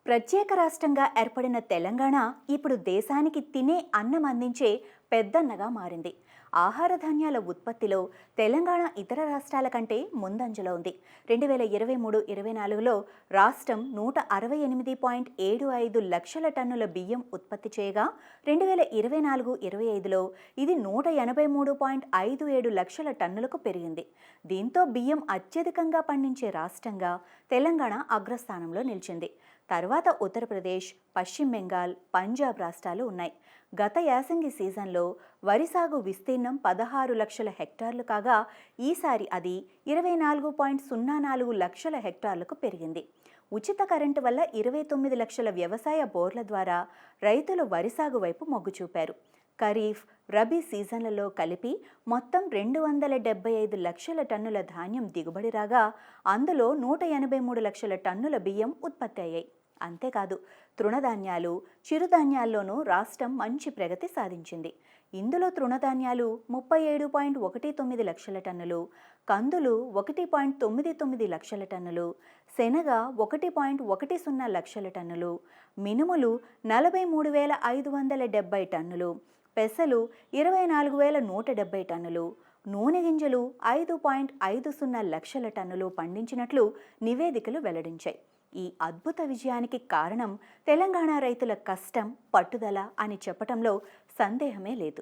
ప్రత్యేక రాష్ట్రంగా ఏర్పడిన తెలంగాణ ఇప్పుడు దేశానికి తినే అన్నం అందించే పెద్దన్నగా మారింది. ఆహార ధాన్యాల ఉత్పత్తిలో తెలంగాణ ఇతర రాష్ట్రాల కంటే ముందంజలో ఉంది. 2023-24లో రాష్ట్రం 168.75 లక్షల టన్నుల బియ్యం ఉత్పత్తి చేయగా 2024-25లో ఇది 183.57 లక్షల టన్నులకు పెరిగింది. దీంతో బియ్యం అత్యధికంగా పండించే రాష్ట్రంగా తెలంగాణ అగ్రస్థానంలో నిలిచింది. తర్వాత ఉత్తరప్రదేశ్, పశ్చిమ బెంగాల్, పంజాబ్ రాష్ట్రాలు ఉన్నాయి. గత యాసంగి సీజన్లో వరి సాగు విస్తీర్ణం 16 లక్షల హెక్టార్లు కాగా ఈసారి అది 24.04 లక్షల హెక్టార్లకు పెరిగింది. ఉచిత కరెంటు వల్ల 29 లక్షల వ్యవసాయ బోర్ల ద్వారా రైతులు వరి సాగు వైపు మొగ్గు చూపారు. ఖరీఫ్, రబీ సీజన్లలో కలిపి మొత్తం 275 లక్షల టన్నుల ధాన్యం దిగుబడి రాగా అందులో 183 లక్షల టన్నుల బియ్యం ఉత్పత్తి అయ్యాయి. అంతేకాదు తృణధాన్యాలు, చిరుధాన్యాల్లోనూ రాష్ట్రం మంచి ప్రగతి సాధించింది. ఇందులో తృణధాన్యాలు 37.19 లక్షల టన్నులు, కందులు 1.99 లక్షల టన్నులు, శనగ 1.10 లక్షల టన్నులు, మినుములు 43,570 టన్నులు, పెసలు 24,170 టన్నులు, నూనె గింజలు 5.50 లక్షల టన్నులు పండించినట్లు నివేదికలు వెల్లడించాయి. ఈ అద్భుత విజయానికి కారణం తెలంగాణ రైతుల కష్టం, పట్టుదల అని చెప్పటంలో సందేహమే లేదు.